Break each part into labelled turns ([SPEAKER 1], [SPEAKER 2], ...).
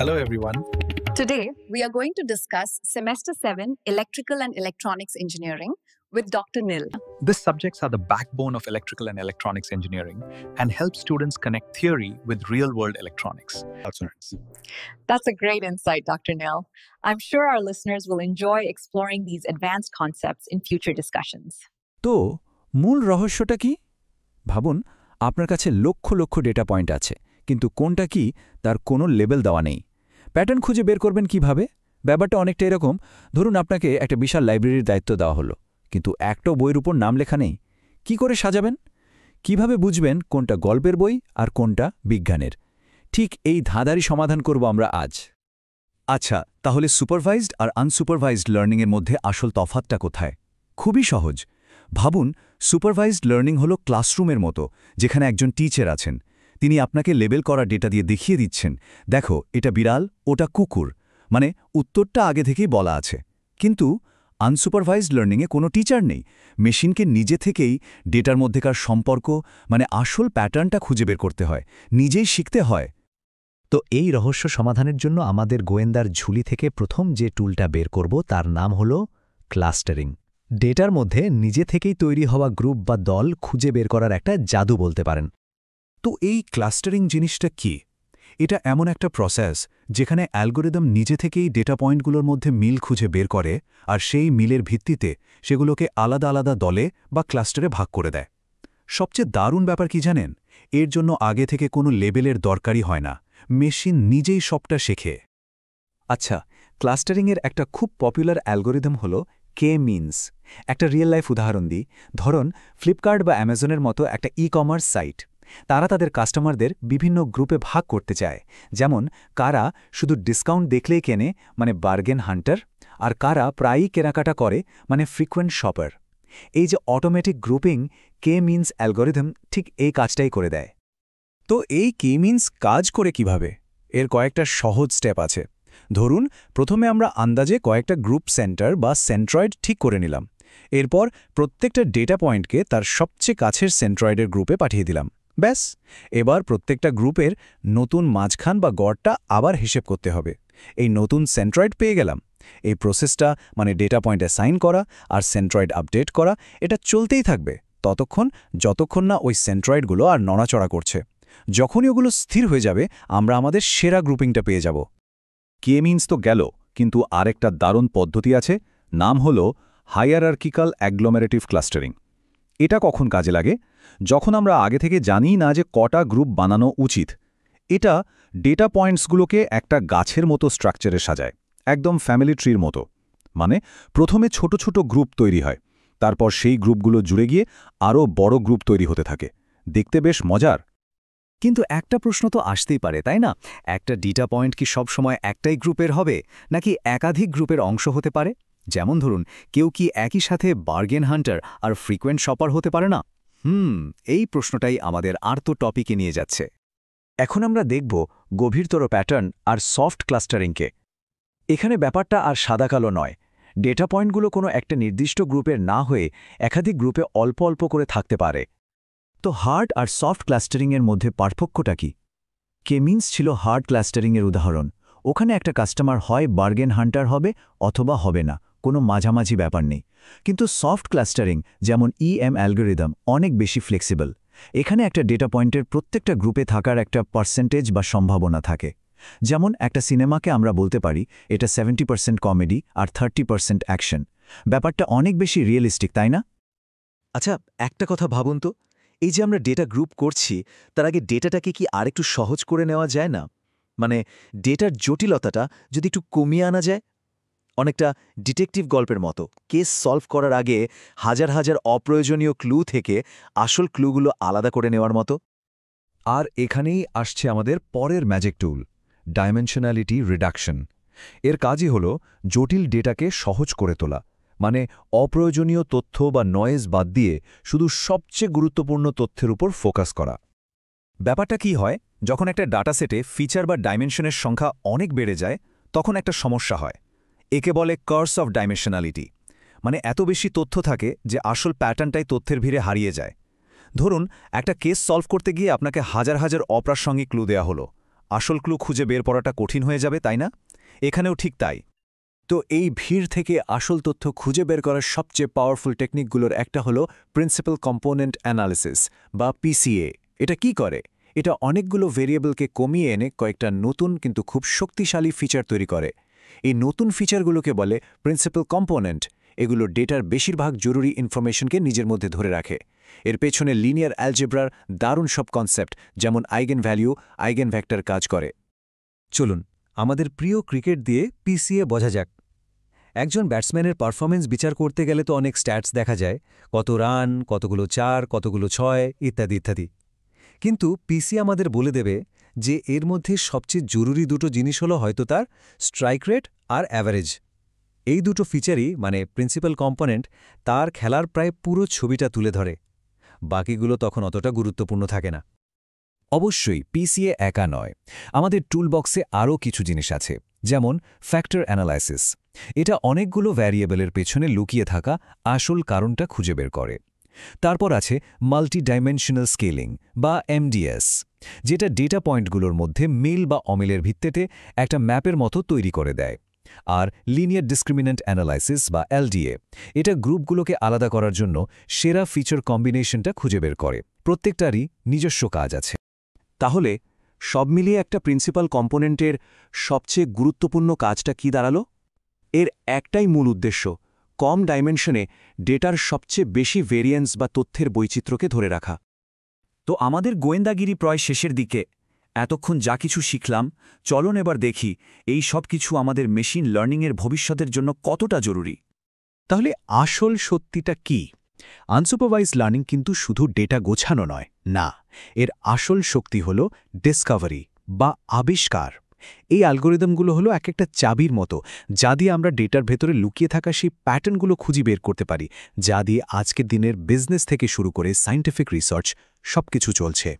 [SPEAKER 1] Hello, everyone.
[SPEAKER 2] Today, we are going to discuss Semester 7 Electrical and Electronics Engineering with Dr. Nil.
[SPEAKER 1] These subjects are the backbone of electrical and electronics engineering and help students connect theory with real-world electronics.
[SPEAKER 2] That's a great insight, Dr. Nil. I'm sure our listeners will enjoy exploring these advanced concepts in future discussions.
[SPEAKER 3] তো মূল রহস্যটা কি? ভাবুন, আপনার কাছে lakh lakh data point আছে, কিন্তু কোনটা কি তার কোনো লেবেল দেওয়া নেই। প্যাটার্ন খুঁজে বের করবেন কিভাবে? ব্যাপারটা অনেকটা এরকম, ধরুন আপনাকে একটা বিশাল লাইব্রেরির দায়িত্ব দেওয়া হলো, কিন্তু একটা বইয়ের উপর নাম লেখা নেই। কি করে সাজাবেন? কিভাবে বুঝবেন কোনটা গল্পের বই আর কোনটা বিজ্ঞানের? ঠিক এই ধাঁধারই সমাধান করব আমরা আজ। আচ্ছা, তাহলে সুপারভাইজড আর আনসুপারভাইজড লার্নিংয়ের মধ্যে আসল তফাৎটা কোথায়? খুবই সহজ। ভাবুন, সুপারভাইজড লার্নিং হলো ক্লাসরুমের মতো, যেখানে একজন টিচার আছেন। তিনি আপনাকে লেবেল করা ডেটা দিয়ে দেখিয়ে দিচ্ছেন, দেখো এটা বিড়াল, ওটা কুকুর, মানে উত্তরটা আগে থেকেই বলা আছে। কিন্তু আনসুপারভাইজড লার্নিংয়ে কোনো টিচার নেই। মেশিনকে নিজে থেকেই ডেটার মধ্যেকার সম্পর্ক, মানে আসল প্যাটার্নটা খুঁজে বের করতে হয়, নিজেই শিখতে হয়।
[SPEAKER 4] তো এই রহস্য সমাধানের জন্য আমাদের গোয়েন্দার ঝুলি থেকে প্রথম যে টুলটা বের করব তার নাম হল ক্লাস্টারিং। ডেটার মধ্যে নিজে থেকেই তৈরি হওয়া গ্রুপ বা দল খুঁজে বের করার একটা জাদু বলতে পারেন।
[SPEAKER 3] তো এই ক্লাস্টারিং জিনিসটা কি? এটা এমন একটা প্রসেস যেখানে অ্যালগোরিদম নিজে থেকেই ডেটা পয়েন্টগুলোর মধ্যে মিল খুঁজে বের করে আর সেই মিলের ভিত্তিতে সেগুলোকে আলাদা আলাদা দলে বা ক্লাস্টারে ভাগ করে দেয়। সবচেয়ে দারুণ ব্যাপার কি জানেন? এর জন্য আগে থেকে কোনো লেবেলের দরকারই হয় না, মেশিন নিজেই সবটা শেখে। আচ্ছা, ক্লাস্টারিংয়ের একটা খুব পপুলার অ্যালগোরিদম হল কে মিনস। একটা রিয়েল লাইফ উদাহরণ দিই। ধরুন, ফ্লিপকার্ট বা অ্যামাজনের মতো একটা ই-কমার্স সাইট। তারা তাদের কাস্টমারদের বিভিন্ন গ্রুপে ভাগ করতে চায়, যেমন কারা শুধু ডিসকাউন্ট দেখলেই কেনে, মানে বার্গেন হান্টার, আর কারা প্রায়ই কেনাকাটা করে, মানে ফ্রিকোয়েন্ট শপার। এই যে অটোমেটিক গ্রুপিং, কে মিনস অ্যালগোরিদম ঠিক এই কাজটাই করে দেয়। তো এই কে মিনস কাজ করে কিভাবে? এর কয়েকটা সহজ স্টেপ আছে। ধরুন, প্রথমে আমরা আন্দাজে কয়েকটা গ্রুপ সেন্টার বা সেন্ট্রয়েড ঠিক করে নিলাম। এরপর প্রত্যেকটা ডেটা পয়েন্টকে তার সবচেয়ে কাছের সেন্ট্রয়েডের গ্রুপে পাঠিয়ে দিলাম। ব্যাস, এবার প্রত্যেকটা গ্রুপের নতুন মাঝখান বা গড়টা আবার হিসেব করতে হবে। এই নতুন সেন্ট্রয়েড পেয়ে গেলাম। এই প্রসেসটা, মানে ডেটা পয়েন্ট অ্যাসাইন করা আর সেন্ট্রয়েড আপডেট করা, এটা চলতেই থাকবে ততক্ষণ যতক্ষণ না ওই সেন্ট্রয়েডগুলো আর নড়াচড়া করছে। যখনই ওগুলো স্থির হয়ে যাবে, আমরা আমাদের সেরা গ্রুপিংটা পেয়ে যাব। কে মিনস তো গেল, কিন্তু আরেকটা দারুণ পদ্ধতি আছে, নাম হল হায়ারার্কিক্যাল অ্যাগ্লোমেরেটিভ ক্লাস্টারিং। এটা কখন কাজে লাগে? যখন আমরা আগে থেকে জানি না যে কটা গ্রুপ বানানো উচিত। এটা ডেটা পয়েন্টসগুলোকে একটা গাছের মতো স্ট্রাকচারে সাজায়, একদম ফ্যামিলি ট্রির মতো। মানে প্রথমে ছোট ছোট গ্রুপ তৈরি হয়, তারপর সেই গ্রুপগুলো জুড়ে গিয়ে আরও বড় গ্রুপ তৈরি হতে থাকে। দেখতে বেশ মজার।
[SPEAKER 4] কিন্তু একটা প্রশ্ন তো আসতেই পারে, তাই না? একটা ডেটা পয়েন্ট কি সবসময় একটাই গ্রুপের হবে, নাকি একাধিক গ্রুপের অংশ হতে পারে? যেমন ধরুন, কেউ কি একই সাথে বার্গেন হান্টার আর ফ্রিকোয়েন্ট শপার হতে পারে না? এই প্রশ্নটাই আমাদের আর্তো টপিকে নিয়ে যাচ্ছে। এখন আমরা দেখব গভীরতর প্যাটার্ন আর সফট ক্লাস্টারিংকে। এখানে ব্যাপারটা আর সাদাকালো নয়। ডেটা পয়েন্টগুলো কোনো একটা নির্দিষ্ট গ্রুপের না হয়ে একাধিক গ্রুপে অল্প অল্প করে থাকতে পারে। তো হার্ড আর সফট ক্লাস্টারিংয়ের মধ্যে পার্থক্যটা কি? কে মিনস ছিল হার্ড ক্লাস্টারিংয়ের উদাহরণ। ওখানে একটা কাস্টমার হয় বার্গেন হান্টার হবে অথবা হবে না, কোনো মাঝামাঝি ব্যাপার নেই। কিন্তু সফট ক্লাস্টারিং, যেমন ইএম অ্যালগোরিদম, অনেক বেশি ফ্লেক্সিবল। এখানে একটা ডেটা পয়েন্টের প্রত্যেকটা গ্রুপে থাকার একটা পার্সেন্টেজ বা সম্ভাবনা থাকে। যেমন একটা সিনেমাকে আমরা বলতে পারি এটা 70% কমেডি আর 30% অ্যাকশন। ব্যাপারটা অনেক বেশি রিয়েলিস্টিক, তাই না? আচ্ছা, একটা কথা ভাবুন তো, এই যে আমরা ডেটা গ্রুপ করছি, তার আগে ডেটাটাকে কি আরেকটু সহজ করে নেওয়া যায় না? মানে ডেটার জটিলতাটা যদি একটু কমিয়ে আনা যায়, অনেকটা ডিটেকটিভ গল্পের মতো। কেস সলভ করার আগে হাজার হাজার অপ্রয়োজনীয় ক্লু থেকে আসল ক্লুগুলো আলাদা করে নেওয়ার মতো।
[SPEAKER 3] আর এখানেই আসছে আমাদের পরের ম্যাজিক টুল, ডাইমেনশনালিটি রিডাকশন। এর কাজই হল জটিল ডেটাকে সহজ করে তোলা, মানে অপ্রয়োজনীয় তথ্য বা নয়েজ বাদ দিয়ে শুধু সবচেয়ে গুরুত্বপূর্ণ তথ্যের উপর ফোকাস করা। ব্যাপারটা কি হয়, যখন একটা ডাটাসেটে ফিচার বা ডাইমেনশনের সংখ্যা অনেক বেড়ে যায়, তখন একটা সমস্যা হয়। একে বলে কার্স অফ ডাইমেনশনালিটি। মানে এত বেশি তথ্য থাকে যে আসল প্যাটার্নটাই তথ্যের ভিড়ে হারিয়ে যায়। ধরুন, একটা কেস সলভ করতে গিয়ে আপনাকে হাজার হাজার অপ্রাসঙ্গিক ক্লু দেয়া হলো, আসল ক্লু খুঁজে বের করাটা কঠিন হয়ে যাবে, তাই না? এখানেও ঠিক তাই। তো এই ভিড় থেকে আসল তথ্য খুঁজে বের করার সবচেয়ে পাওয়ারফুল টেকনিকগুলোর একটা হলো প্রিন্সিপাল কম্পোনেন্ট অ্যানালিসিস বা পিসিএ। এটা কি করে? এটা অনেকগুলো ভেরিয়েবলকে কমিয়ে এনে কয়েকটা নতুন কিন্তু খুব শক্তিশালী ফিচার তৈরি করে। এই নতুন ফিচারগুলোকে বলে প্রিন্সিপাল কম্পোনেন্ট। এগুলো ডেটার বেশিরভাগ জরুরি ইনফরমেশনকে নিজের মধ্যে ধরে রাখে। এর পেছনে লিনিয়ার অ্যালজেব্রার দারুণ সব কনসেপ্ট যেমন আইগেন ভ্যালু, আইগেন ভেক্টর কাজ করে।
[SPEAKER 5] চলুন আমাদের প্রিয় ক্রিকেট দিয়ে পিসিএ বোঝা যাক। একজন ব্যাটসম্যানের পারফরমেন্স বিচার করতে গেলে তো অনেক স্ট্যাটস দেখা যায়, কত রান, কতগুলো 4, কতগুলো 6 ইত্যাদি ইত্যাদি। কিন্তু পিসি আমাদের বলে দেবে যে এর মধ্যে সবচেয়ে জরুরি দুটো জিনিস হলো হয়তো তার স্ট্রাইক রেট আর অ্যাভারেজ। এই দুটো ফিচারই মানে প্রিন্সিপাল কম্পোনেন্ট তার খেলার প্রায় পুরো ছবিটা তুলে ধরে। বাকিগুলো তখন অতটা গুরুত্বপূর্ণ থাকে না।
[SPEAKER 3] অবশ্যই পিসিএ একা নয়, আমাদের টুলবক্সে আরও কিছু জিনিস আছে, যেমন ফ্যাক্টর অ্যানালাইসিস। এটা অনেকগুলো ভ্যারিয়েবলের পেছনে লুকিয়ে থাকা আসল কারণটা খুঁজে বের করে। তারপর আছে মাল্টি ডাইমেনশনাল স্কেলিং বা এমডিএস, যেটা ডেটা পয়েন্টগুলোর মধ্যে মিল বা অমিলের ভিত্তিতে একটা ম্যাপের মতো তৈরি করে দেয়। আর লিনিয়ার ডিসক্রিমিনেন্ট অ্যানালাইসিস বা এলডিএ, এটা গ্রুপগুলোকে আলাদা করার জন্য সেরা ফিচার কম্বিনেশনটা খুঁজে বের করে। প্রত্যেকটারই নিজস্ব কাজ আছে।
[SPEAKER 6] তাহলে সব মিলিয়ে একটা প্রিন্সিপাল কম্পোনেন্টের সবচেয়ে গুরুত্বপূর্ণ কাজটা কি দাঁড়ালো? এর একটাই মূল উদ্দেশ্য, কম ডাইমেনশনে ডেটার সবচেয়ে বেশি ভেরিয়েন্স বা তথ্যের বৈচিত্র্যকে ধরে রাখা।
[SPEAKER 3] তো আমাদের গোয়েন্দাগিরি প্রায় শেষের দিকে। এতক্ষণ যা কিছু শিখলাম, চলুন এবার দেখি এই সব কিছু আমাদের মেশিন লার্নিংয়ের ভবিষ্যতের জন্য কতটা জরুরি।
[SPEAKER 6] তাহলে আসল সত্যিটা কি? আনসুপারভাইজড লার্নিং কিন্তু শুধু ডেটা গোছানো নয়, না, এর আসল শক্তি হল ডিসকভারি বা আবিষ্কার। এই অ্যালগোরিদমগুলো হলো এক একটা চাবির মতো, যা দিয়ে আমরা ডেটার ভেতরে লুকিয়ে থাকা সেই প্যাটার্নগুলো খুঁজে বের করতে পারি, যা দিয়ে আজকের দিনের বিজনেস থেকে শুরু করে সায়েন্টিফিক রিসার্চ সবকিছু চলছে।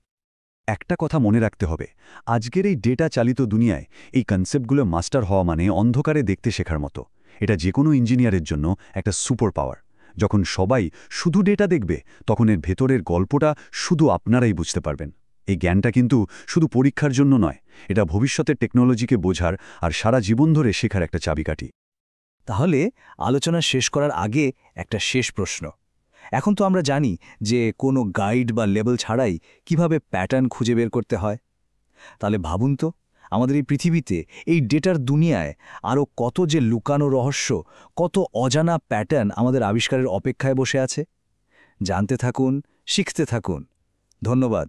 [SPEAKER 3] একটা কথা মনে রাখতে হবে, আজকের এই ডেটা চালিত দুনিয়ায় এই কনসেপ্টগুলো মাস্টার হওয়া মানে অন্ধকারে দেখতে শেখার মতো। এটা যে কোনো ইঞ্জিনিয়ারের জন্য একটা সুপার পাওয়ার। যখন সবাই শুধু ডেটা দেখবে, তখন এর ভেতরের গল্পটা শুধু আপনারাই বুঝতে পারবেন। এই জ্ঞানটা কিন্তু শুধু পরীক্ষার জন্য নয়, এটা ভবিষ্যতের টেকনোলজিকে বোঝার আর সারা জীবন ধরে শেখার একটা চাবিকাঠি।
[SPEAKER 5] তাহলে আলোচনা শেষ করার আগে একটা শেষ প্রশ্ন। এখন তো আমরা জানি যে কোনো গাইড বা লেবেল ছাড়াই কিভাবে প্যাটার্ন খুঁজে বের করতে হয়। তাহলে ভাবুন তো, আমাদের এই পৃথিবীতে এই ডেটার দুনিয়ায় আরও কত যে লুকানো রহস্য, কত অজানা প্যাটার্ন আমাদের আবিষ্কারের অপেক্ষায় বসে আছে। জানতে থাকুন, শিখতে থাকুন। ধন্যবাদ।